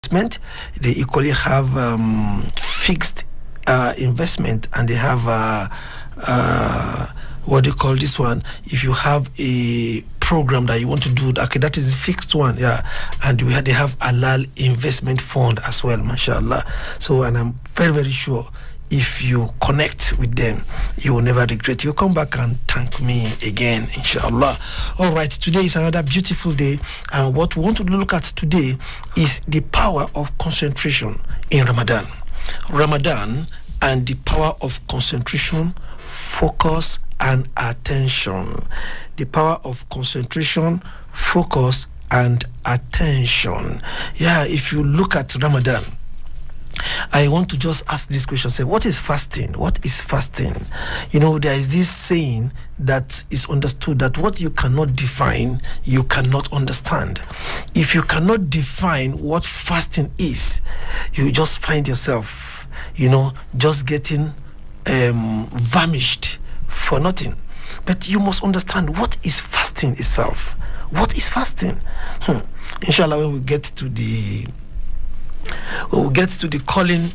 investment. They equally have fixed investment, and they have what do you call this one? If you have a program that you want to do, okay, that is the fixed one, yeah. And they have halal investment fund as well, mashallah. So, and I'm very, very sure if you connect with them, you will never regret. You'll come back and thank me again, inshallah. All right, today is another beautiful day, and what we want to look at today is the power of concentration in Ramadan. Ramadan and the power of concentration, focus, and attention. The power of concentration, focus, and attention. Yeah, if you look at Ramadan, I want to just ask this question, say, what is fasting? What is fasting? You know, there is this saying that is understood that what you cannot define, you cannot understand. If you cannot define what fasting is, you just find yourself, you know, just getting famished for nothing. But you must understand what is fasting itself. What is fasting? Inshallah, when we get to the calling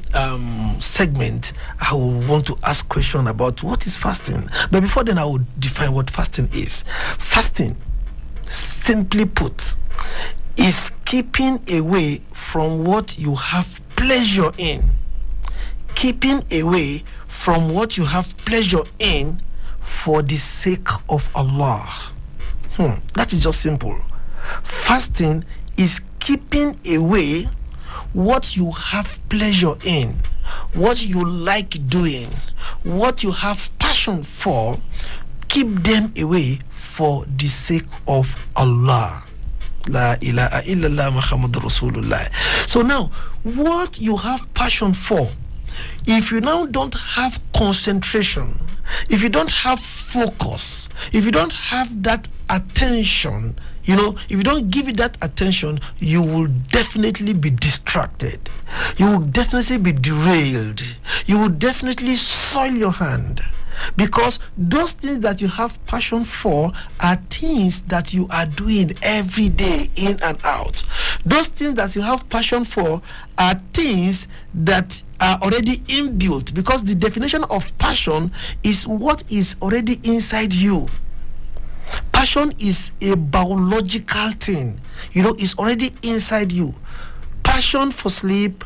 segment, I will want to ask question about what is fasting. But before then, I will define what fasting is. Fasting, simply put, is keeping away from what you have pleasure in. Keeping away from what you have pleasure in for the sake of Allah. That is just simple. Fasting is keeping away what you have pleasure in, what you like doing, what you have passion for. Keep them away for the sake of Allah. La ilaha illallah Muhammadur Rasulullah. So now, what you have passion for, if you now don't have concentration, if you don't have focus, if you don't have that attention, you know, if you don't give it that attention, you will definitely be distracted. You will definitely be derailed. You will definitely soil your hand. Because those things that you have passion for are things that you are doing every day, in and out. Those things that you have passion for are things that are already inbuilt, because the definition of passion is what is already inside you. Passion is a biological thing, you know, it's already inside you. Passion for sleep,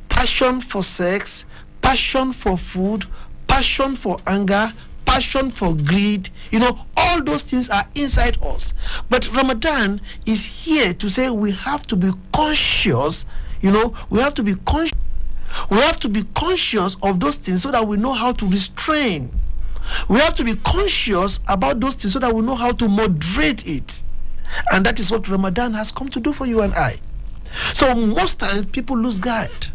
passion for sex, passion for food, passion for anger, passion for greed, you know, all those things are inside us. But Ramadan is here to say we have to be conscious, you know, we have to be conscious of those things so that we know how to restrain. We have to be conscious about those things so that we know how to moderate it. And that is what Ramadan has come to do for you and I. So most times people lose guide.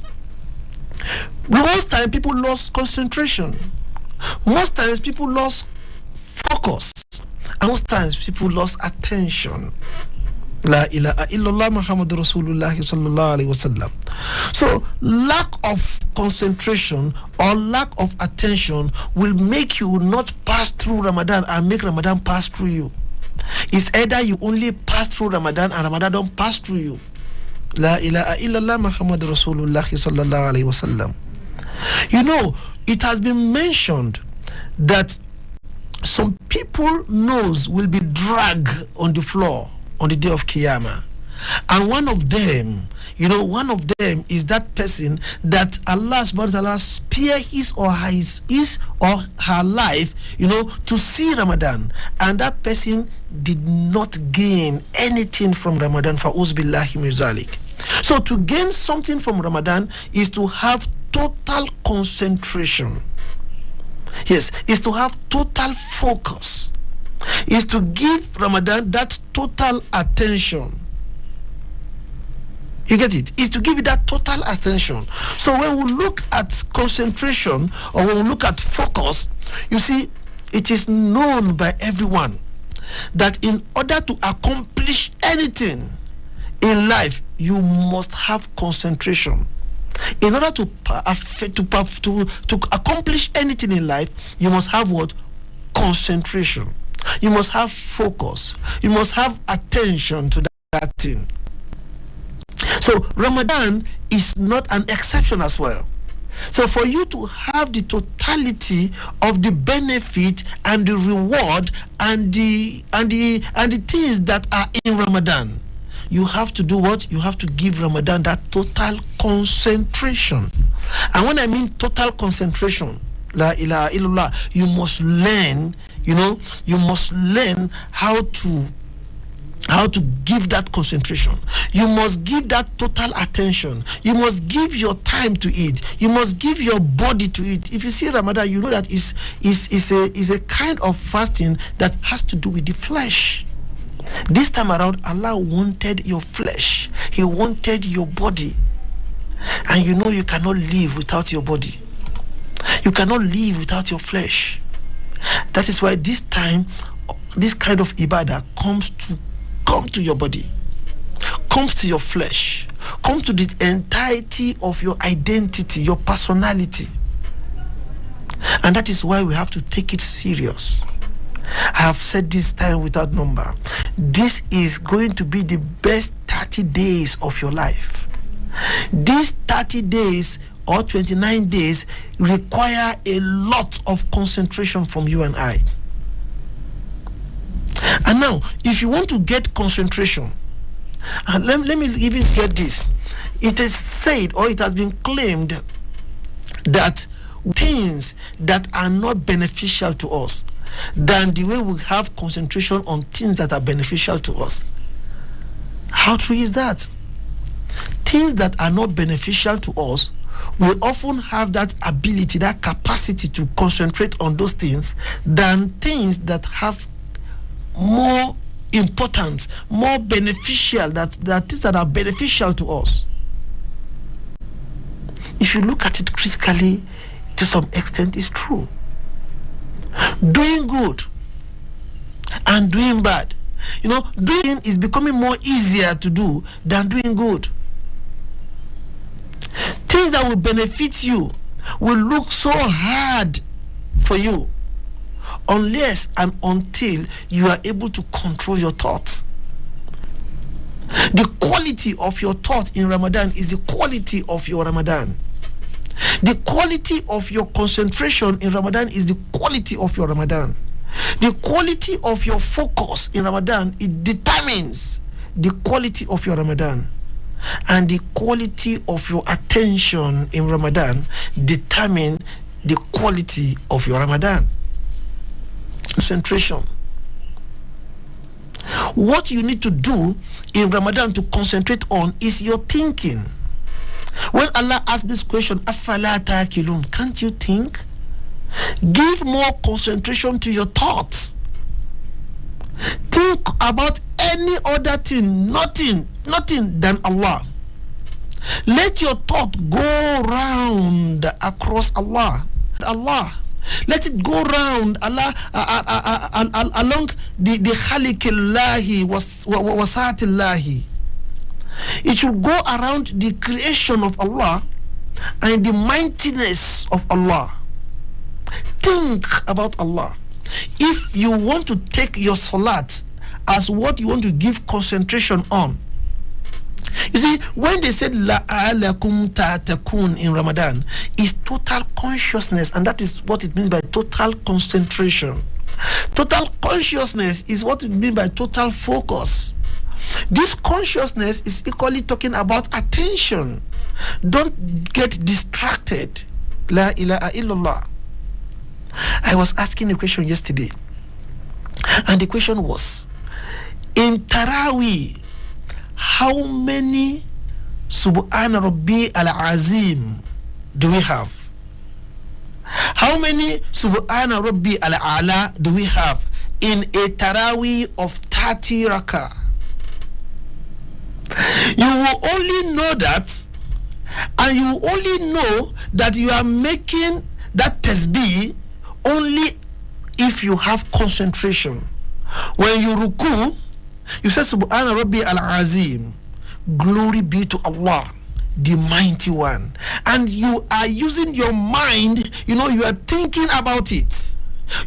Most times people lost concentration. Most times people lost focus. And most times people lost attention. La ilaha illallah Muhammadur Rasulullah sallallahu alaihi wasallam. So lack of concentration or lack of attention will make you not pass through Ramadan and make Ramadan pass through you. It's either you only pass through Ramadan and Ramadan don't pass through you. La ilaha illallah Muhammadur Rasulullah sallallahu alaihi wasallam. You know, it has been mentioned that some people nose will be dragged on the floor on the day of Qiyamah. And one of them is that person that Allah subhanahu wa ta'ala spare his or her life, you know, to see Ramadan. And that person did not gain anything from Ramadan. Fa'uz billahi min zalik. So to gain something from Ramadan is to have total concentration. Yes, is to have total focus. Is to give Ramadan that total attention. You get it? Is to give it that total attention. So when we look at concentration or when we look at focus, you see, it is known by everyone that in order to accomplish anything in life, you must have concentration. In order to accomplish anything in life, you must have what? Concentration. You must have focus. You must have attention to that thing. So Ramadan is not an exception as well. So for you to have the totality of the benefit and the reward and the things that are in Ramadan, you have to do what? You have to give Ramadan that total concentration. And when I mean total concentration, la ilaha illallah, you must learn, you must learn how to give that concentration. You must give that total attention. You must give your time to it. You must give your body to it. If you see Ramadan, you know that is a kind of fasting that has to do with the flesh. This time around, Allah wanted your flesh. He wanted your body. And you cannot live without your body. You cannot live without your flesh. That is why this time, this kind of ibadah come to your body, comes to your flesh, comes to the entirety of your identity, your personality. And that is why we have to take it serious. I have said this time without number. This is going to be the best 30 days of your life. These 30 days or 29 days require a lot of concentration from you and I. And now, if you want to get concentration, and let me even get this. It is said, or it has been claimed, that things that are not beneficial to us, than the way we have concentration on things that are beneficial to us. How true is that? Things that are not beneficial to us, we often have that ability, that capacity to concentrate on those things than things that have more importance, more beneficial, that things that are beneficial to us. If you look at it critically, to some extent, it's true. Doing good and doing bad, doing is becoming more easier to do than doing good. Things that will benefit you will look so hard for you unless and until you are able to control your thoughts. The quality of your thought in Ramadan is the quality of your Ramadan. The quality of your concentration in Ramadan is the quality of your Ramadan. The quality of your focus in Ramadan, it determines the quality of your Ramadan. And the quality of your attention in Ramadan determine the quality of your Ramadan. Concentration. What you need to do in Ramadan to concentrate on is your thinking. When Allah asks this question, Afala ta'kilun, can't you think? Give more concentration to your thoughts. Think about any other thing, nothing than Allah. Let your thought go round across Allah. Let it go round Allah along the khaliqillahi wasatillahi. It should go around the creation of Allah and the mightiness of Allah. Think about Allah. If you want to take your salat as what you want to give concentration on, you see, when they said la'alakum ta'takun in Ramadan, is total consciousness, and that is what it means by total concentration. Total consciousness is what it means by total focus. This consciousness is equally talking about attention. Don't get distracted. La ilaha illallah. I was asking a question yesterday, and the question was, in Taraweeh, how many Subhana Rabbi al-Azim do we have? How many Subhana Rabbi al-Ala do we have in a Taraweeh of 30 rakah? You will only know that, and you will only know that you are making that tasbih only if you have concentration. When you ruku, you say Subhana Rabbi al-Azim, glory be to Allah, the mighty one, and you are using your mind, you are thinking about it.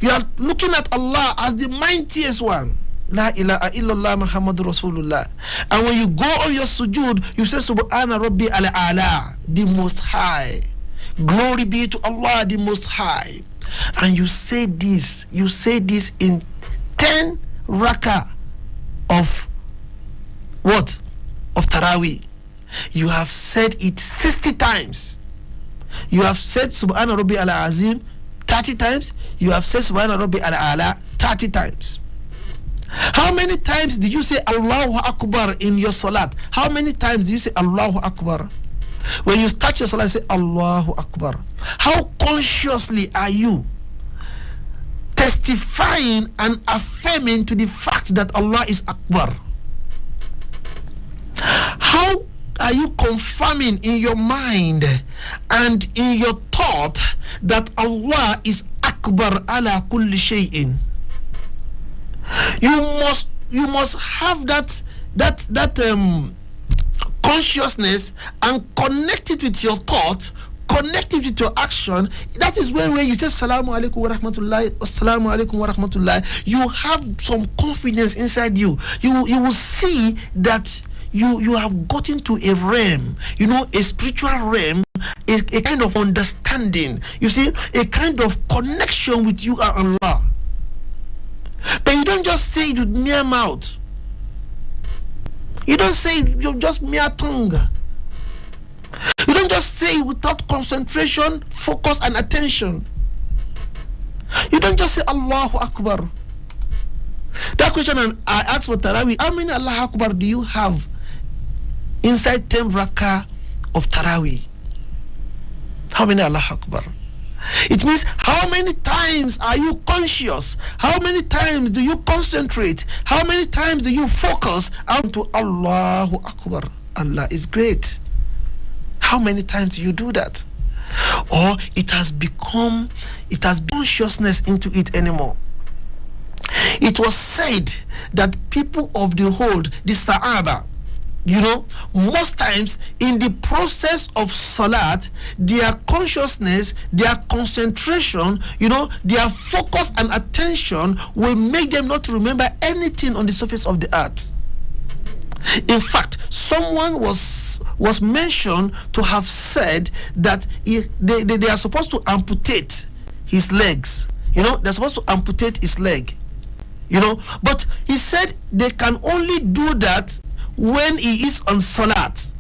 You are looking at Allah as the mightiest one. La ilaha illallah Muhammadur Rasulullah. And when you go on your sujood, you say Subhana Rabbi al-Ala, the Most High. Glory be to Allah, the Most High. And you say this in 10 rakah of what? Of Taraweeh. You have said it 60 times. You have said Subhana Rabbi al-Azim 30 times. You have said Subhana Rabbi al-Ala 30 times. How many times did you say Allahu Akbar in your salat? How many times do you say Allahu Akbar? When you start your salat, say Allahu Akbar. How consciously are you testifying and affirming to the fact that Allah is Akbar? How are you confirming in your mind and in your thought that Allah is Akbar ala kulli shay'in? You must have that consciousness and connect it with your thought, connect it with your action. That is when you say Assalamu alaikum wa rahmatullahi, Assalamu alaikum wa rahmatullahi, you have some confidence inside you. You will see that you have gotten to a realm, a spiritual realm, a kind of understanding, you see, a kind of connection with you and Allah. But you don't just say it with mere mouth. You don't say it with just mere tongue. You don't just say it without concentration, focus, and attention. You don't just say Allahu Akbar. That question I asked for Taraweeh, how many Allahu Akbar do you have inside 10 rakah of Taraweeh? How many Allahu Akbar? It means how many times are you conscious? How many times do you concentrate? How many times do you focus onto Allahu Akbar? Allah is great. How many times do you do that? Or it has consciousness into it anymore. It was said that people of the old, the Sahaba, most times in the process of salat, their consciousness, their concentration, their focus and attention will make them not remember anything on the surface of the earth. In fact, someone was mentioned to have said that they are supposed to amputate his legs. They're supposed to amputate his leg. But he said they can only do that when he is on salat.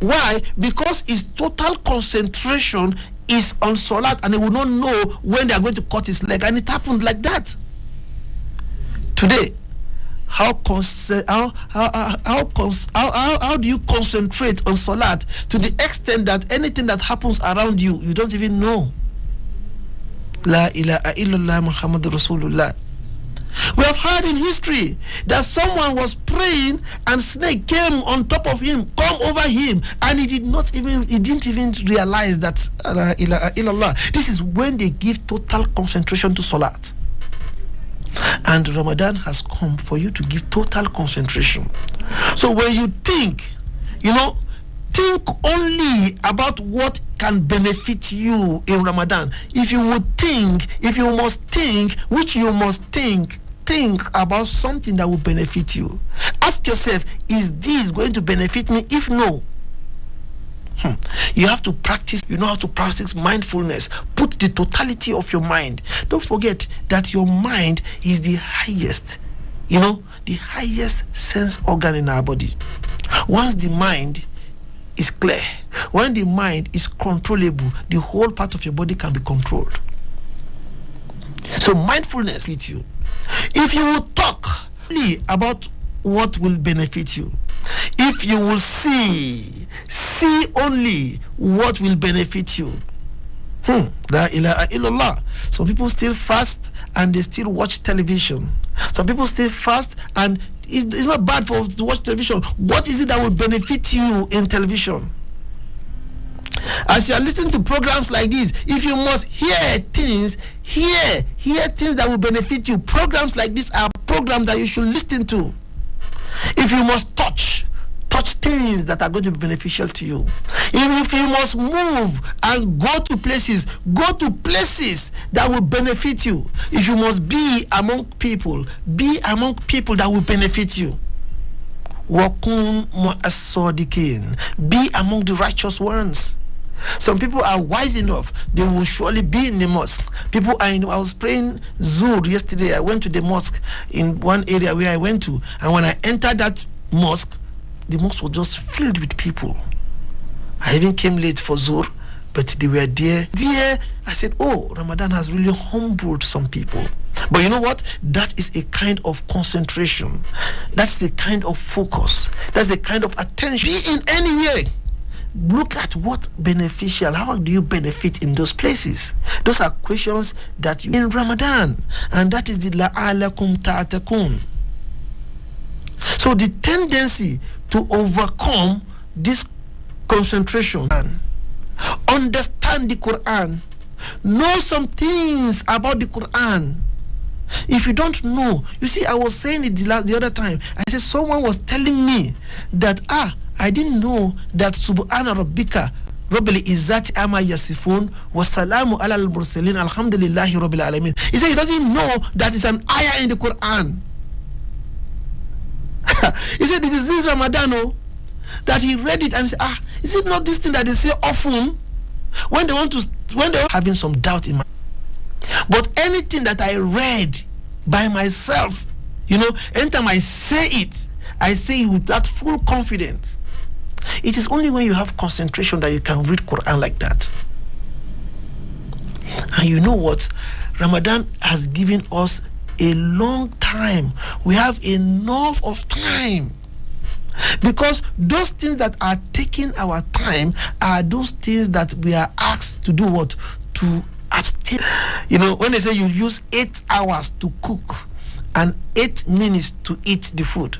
Why? Because his total concentration is on salat, and he will not know when they are going to cut his leg. And it happened like that. Today, how do you concentrate on salat to the extent that anything that happens around you, you don't even know? La ilaha illallah Muhammadur Rasulullah. We have heard in history that someone was praying and snake came on top of him, come over him, and he didn't even realize that La ilaha illallah. This is when they give total concentration to salat. And Ramadan has come for you to give total concentration. So when you think only about what can benefit you in Ramadan. If you must think, which you must think about something that will benefit you. Ask yourself, is this going to benefit me? If no, you have to practice, how to practice mindfulness. Put the totality of your mind. Don't forget that your mind is the highest, the highest sense organ in our body. Once the mind is clear, when the mind is controllable, the whole part of your body can be controlled. So mindfulness with you. If you will talk about what will benefit you, if you will see only what will benefit you. La ilaha illallah. Some people still fast and they still watch television. Some people still fast and it's not bad to watch television. What is it that will benefit you in television? As you are listening to programs like this, if you must hear things that will benefit you, programs like this are programs that you should listen to. If you must touch such things that are going to be beneficial to you. Even if you must move and go to places that will benefit you. If you must be among people that will benefit you. Wakun mu'as-sadiqin. Be among the righteous ones. Some people are wise enough, they will surely be in the mosque. I was praying Zuhr yesterday. I went to the mosque in one area where I went to, and when I entered that mosque, the mosque was just filled with people. I even came late for Zuhr, but they were there. I said, oh, Ramadan has really humbled some people. But you know what? That is a kind of concentration. That's the kind of focus. That's the kind of attention. Be in any way. Look at what beneficial. How do you benefit in those places? Those are questions that you in Ramadan, and that is the la'alakum ta'atakun. So the tendency to overcome this concentration, understand the Quran, know some things about the Quran. If you don't know, you see, I was saying it the other time. I said someone was telling me that I didn't know that Subhana Rabbika Rabbil Izzati Amma Yasifun wa Salamu ala al-Mursalin Alhamdulillahi Rabbil Alamin. He said he doesn't know that it's an ayah in the Quran. He said this is this Ramadan that he read it and said, is it not this thing that they say often when they're having some doubt in my. But anything that I read by myself, anytime I say it with that full confidence. It is only when you have concentration that you can read Quran like that. And you know what? Ramadan has given us a long time. We have enough of time. Because those things that are taking our time are those things that we are asked to do what? To abstain. When they say you use 8 hours to cook and 8 minutes to eat the food,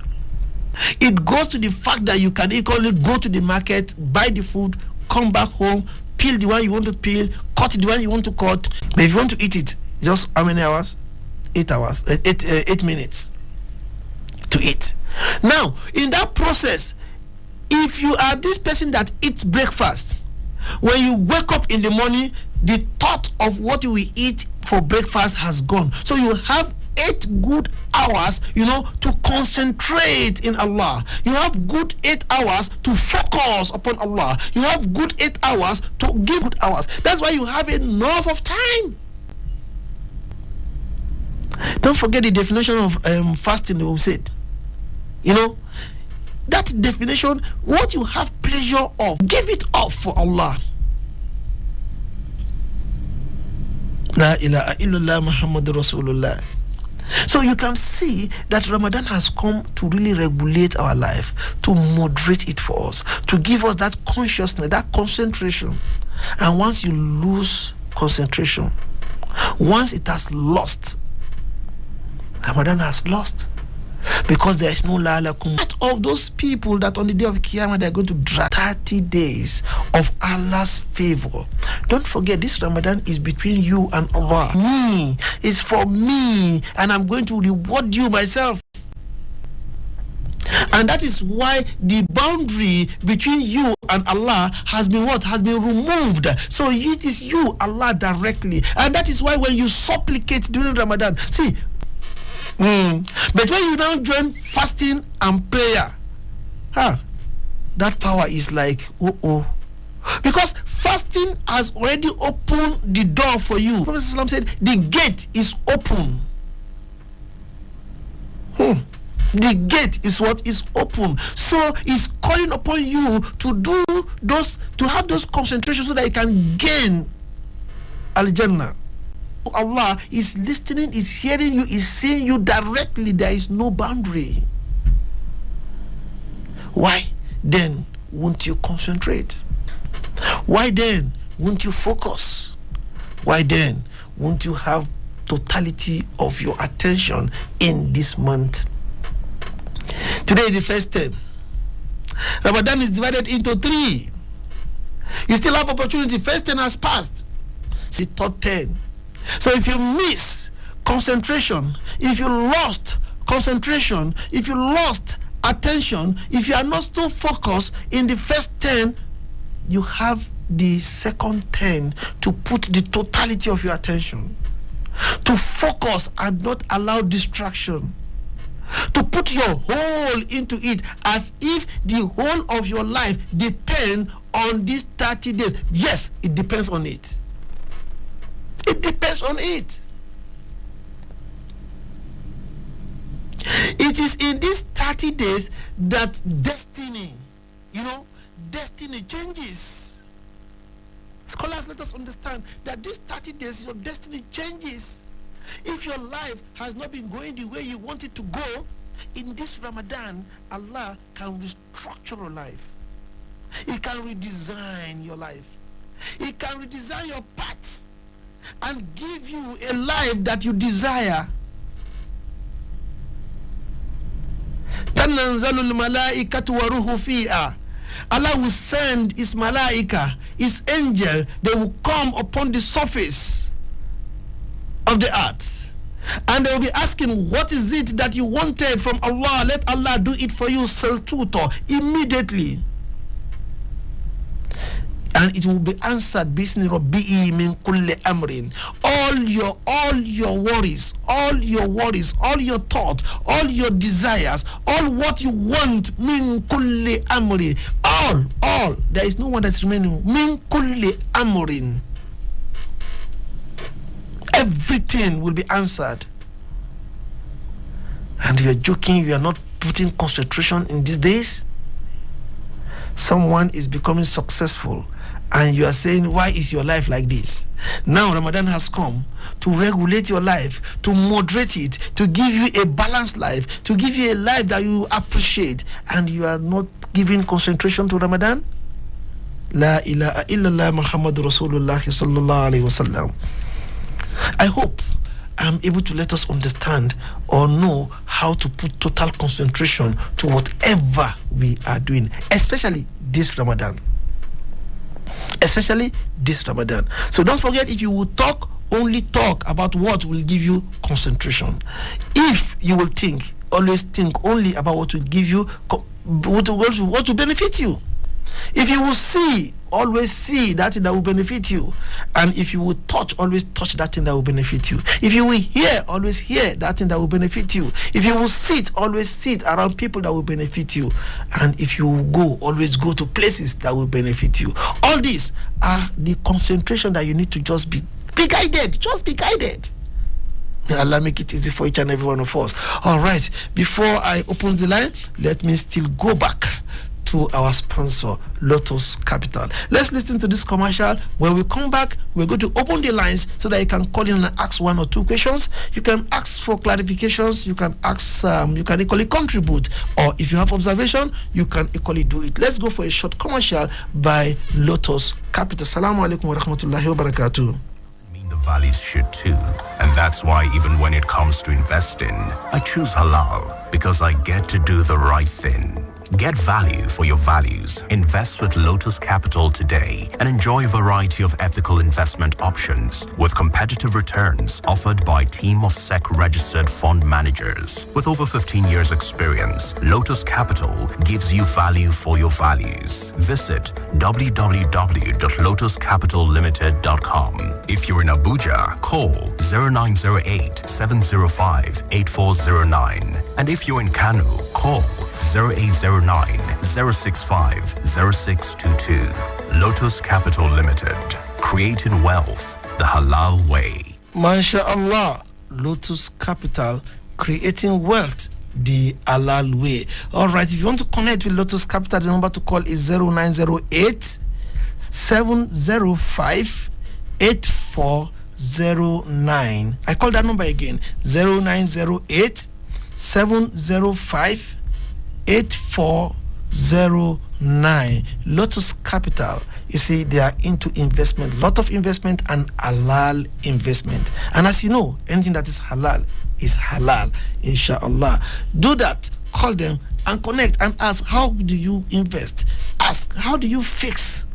it goes to the fact that you can equally go to the market, buy the food, come back home, peel the one you want to peel, cut the one you want to cut. But if you want to eat it, just how many hours? 8 hours, 8 minutes to eat. Now, in that process, if you are this person that eats breakfast, when you wake up in the morning, the thought of what you will eat for breakfast has gone. So you have 8 good hours, to concentrate in Allah. You have good 8 hours to focus upon Allah. You have good 8 hours to give good hours. That's why you have enough of time. Don't forget the definition of fasting we said. That definition, what you have pleasure of, give it up for Allah. La ilaha illallah Muhammadur Rasulullah. So you can see that Ramadan has come to really regulate our life, to moderate it for us, to give us that consciousness, that concentration. And once you lose concentration, once it has lost, Ramadan has lost. Because there is no la'alakum. Of those people that on the day of Qiyamah they are going to drag 30 days of Allah's favor. Don't forget, this Ramadan is between you and Allah. Me, it's for me, and I'm going to reward you myself. And that is why the boundary between you and Allah has been what? Has been removed. So it is you, Allah directly. And that is why when you supplicate during Ramadan, see, but when you now join fasting and prayer, that power is like, because fasting has already opened the door for you. Prophet ﷺ said, the gate is open. The gate is what is open. So it's calling upon you to do those, to have those concentrations so that you can gain Al-Jannah. Allah is listening, is hearing you, is seeing you directly. There is no boundary. Why then won't you concentrate? Why then won't you focus? Why then won't you have totality of your attention in this month? Today is the first 10. Ramadan is divided into 3. You still have opportunity. First 10 has passed. See, third 10. So if you miss concentration, if you lost concentration, if you lost attention, if you are not so focused in the first 10, you have the second 10 to put the totality of your attention, to focus and not allow distraction, to put your whole into it, as if the whole of your life depends on these 30 days. Yes, it depends on it. It depends on it. It is in these 30 days that destiny changes. Scholars, let us understand that these 30 days, your destiny changes. If your life has not been going the way you want it to go, in this Ramadan, Allah can restructure your life. He can redesign your life. He can redesign your path and give you a life that you desire. Tananzalul malaikatu wa ruhu fiha. Allah will send his malaika, his angel. They will come upon the surface of the earth, and they will be asking, what is it that you wanted from Allah? Let Allah do it for you, saltuto, immediately. And it will be answered, bisni rabbi'i min kulli amrin. All your worries, all your thoughts, all your desires, all what you want, min kulli amrin. All. There is no one that's remaining. Min kulli amrin. Everything will be answered. And you are joking, you are not putting concentration in these days? Someone is becoming successful, and you are saying, why is your life like this? Now Ramadan has come to regulate your life, to moderate it, to give you a balanced life, to give you a life that you appreciate, and you are not giving concentration to Ramadan? La ilaha illallah Muhammadur Rasulullah sallallahu alayhi wasallam. I hope I'm able to let us understand or know how to put total concentration to whatever we are doing, especially this Ramadan. So don't forget, if you will talk, only talk about what will give you concentration. If you will think, always think only about what will give you, what will benefit you. If you will see, always see that thing that will benefit you. And if you will touch, always touch that thing that will benefit you. If you will hear, always hear that thing that will benefit you. If you will sit, always sit around people that will benefit you. And if you will go, always go to places that will benefit you. All these are the concentration that you need to just be guided. Just be guided. May Allah make it easy for each and every one of us. All right, before I open the line, let me still go back to our sponsor, Lotus Capital. Let's listen to this commercial. When we come back, we're going to open the lines so that you can call in and ask one or two questions. You can ask for clarifications. You can ask, you can equally contribute. Or if you have observation, you can equally do it. Let's go for a short commercial by Lotus Capital. Assalamu alaikum wa rahmatullahi wa barakatuh. The values should too. And that's why even when it comes to investing, I choose halal because I get to do the right thing. Get value for your values. Invest with Lotus Capital today and enjoy a variety of ethical investment options with competitive returns offered by a team of SEC-registered fund managers. With over 15 years experience, Lotus Capital gives you value for your values. Visit www.lotuscapitallimited.com. If you're in Abuja, call 0908-705-8409. And if you're in Kano, call 0809-065-0622. Lotus Capital Limited, creating wealth the halal way. MashaAllah, Lotus Capital, creating wealth the halal way. All right, if you want to connect with Lotus Capital, the number to call is 0908-705-8409. I call that number again, 0908-705-8409. Lotus Capital, you see, they are into investment, lot of investment and halal investment. And as you know, anything that is halal, inshallah. Do that, call them and connect and ask, how do you invest? Ask, how do you fix,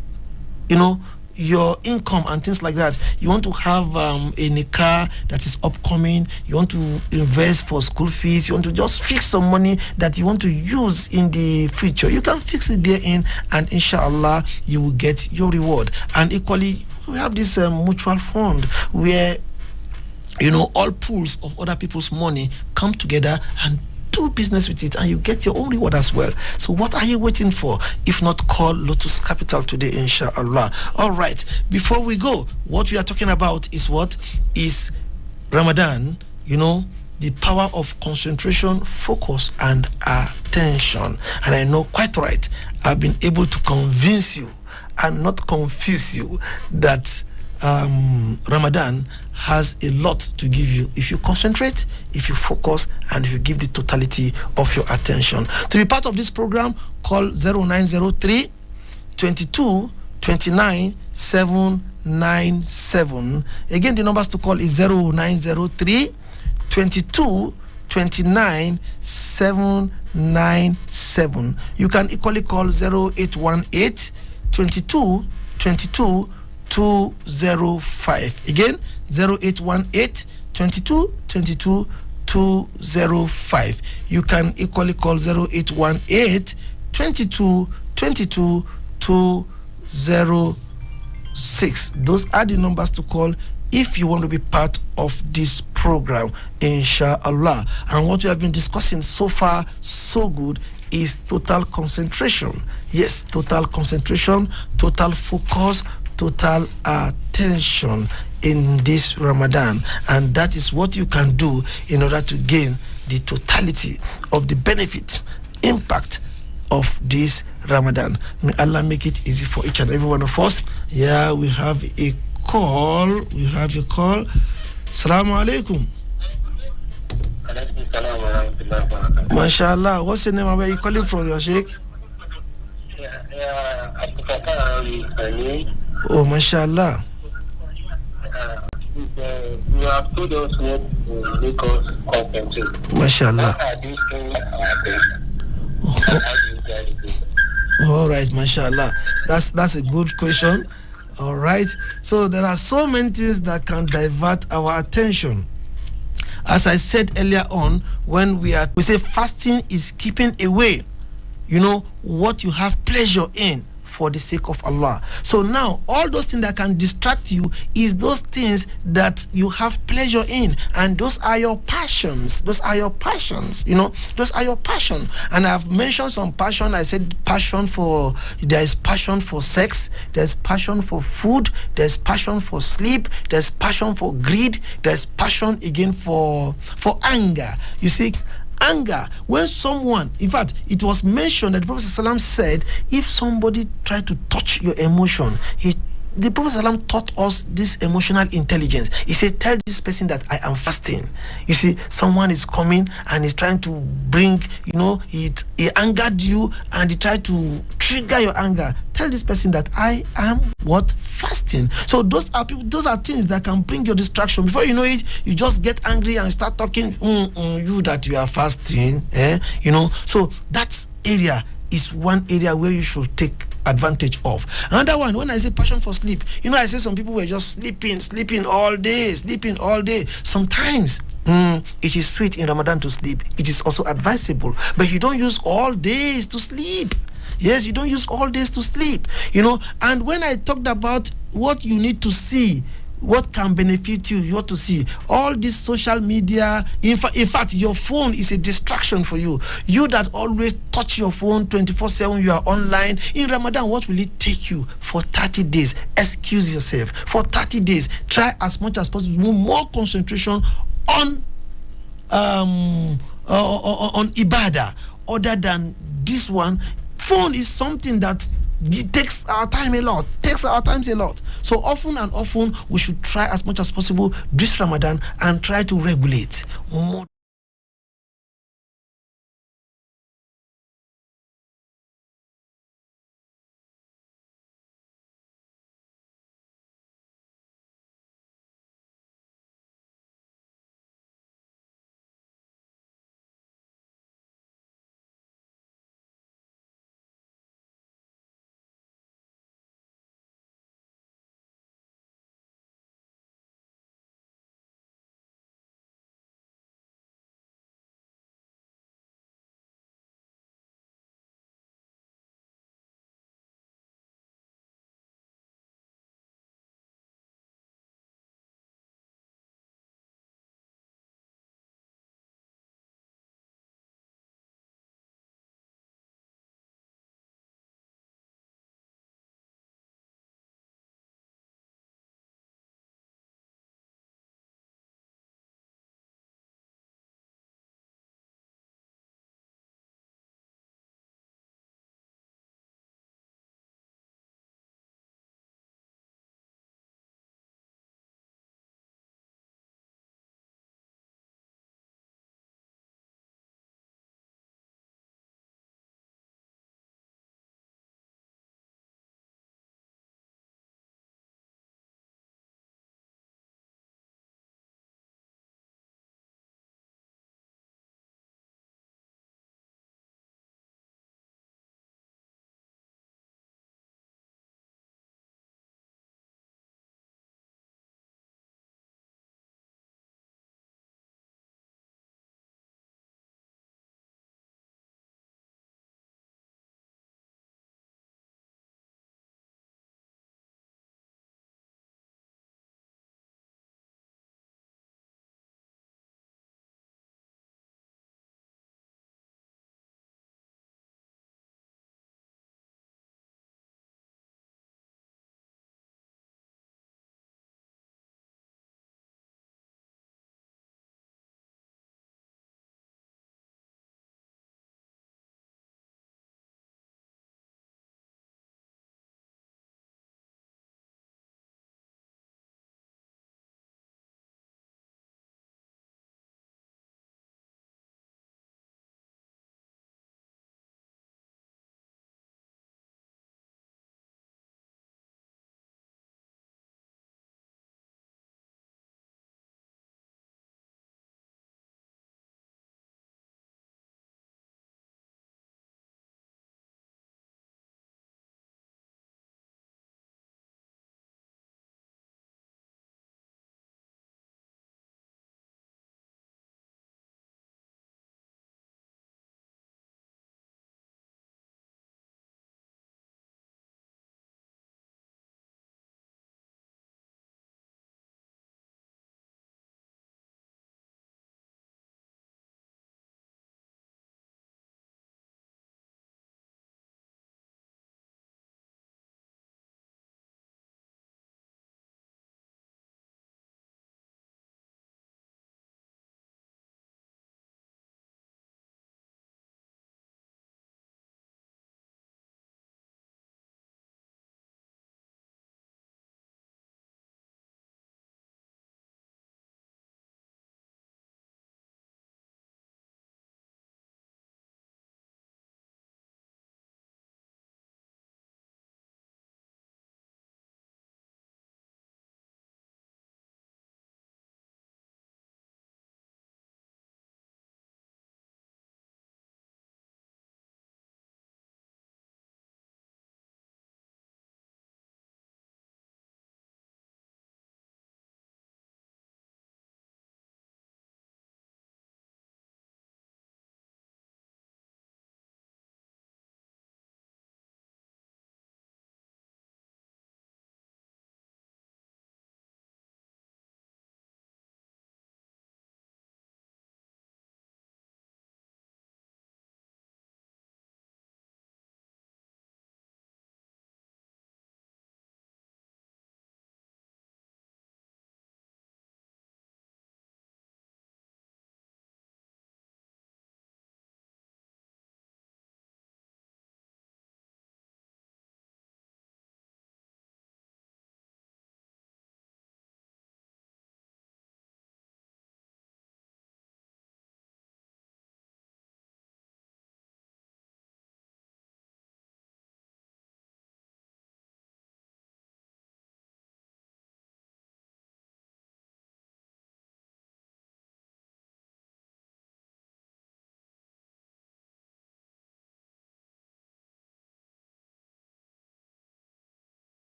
your income and things like that. You want to have a car that is upcoming. You want to invest for school fees. You want to just fix some money that you want to use in the future. You can fix it therein, and inshallah, you will get your reward. And equally, we have this mutual fund where all pools of other people's money come together and do business with it, and you get your own reward as well. So what are you waiting for? If not, call Lotus Capital today, inshallah. All right, before we go, what we are talking about is what is Ramadan, the power of concentration, focus, and attention. And I know quite right, I've been able to convince you and not confuse you that Ramadan has a lot to give you if you concentrate, if you focus, and if you give the totality of your attention. To be part of this program, call 0903 22 29 797. Again, the numbers to call is 0903 22 29 797. You can equally call 0818 22 22 205. Again, 0818 22 22 205. You can equally call 0818 22 22 206. Those are the numbers to call if you want to be part of this program, inshallah. And what we have been discussing so far, so good, is total concentration. Yes, total concentration, total focus, total attention in this Ramadan. And that is what you can do in order to gain the totality of the benefit, impact of this Ramadan. May Allah make it easy for each and every one of us. Yeah, we have a call. Assalamu alaikum. MashaAllah. What's your name and where are you calling from, your Sheikh? Oh, MashaAllah. You have told us what will make us concentrate. MashaAllah. All right, MashaAllah. That's a good question. All right. So there are so many things that can divert our attention. As I said earlier on, when we say fasting is keeping away, what you have pleasure in for the sake of Allah. So now, all those things that can distract you is those things that you have pleasure in, and those are your passions. Those are your passion. And I've mentioned some passion. I said there is passion for sex, there's passion for food, there's passion for sleep, there's passion for greed, there's passion again for anger. You see, anger, when someone, in fact, it was mentioned that the Prophet ﷺ said, if somebody tried to touch your emotion, the Prophet ﷺ taught us this emotional intelligence. He said, tell this person that I am fasting. You see, someone is coming and is trying to bring, he angered you and he tried to trigger your anger. Tell this person that I am fasting. So those are things that can bring your distraction. Before you know it, you just get angry and start talking, you that you are fasting. So that area is one area where you should take advantage of. Another one, when I say passion for sleep, I say some people were just sleeping all day. Sometimes it is sweet in Ramadan to sleep. It is also advisable, but you don't use all days to sleep. Yes, you don't use all days to sleep. And when I talked about what you need to see, what can benefit you, you ought to see all this social media. In fact, your phone is a distraction for you. You that always touch your phone 24/7, you are online. In Ramadan, what will it take you for 30 days? Excuse yourself. For 30 days, try as much as possible, more concentration on ibadah other than this one. Phone is something that it takes our time a lot. So often we should try as much as possible this Ramadan and try to regulate more.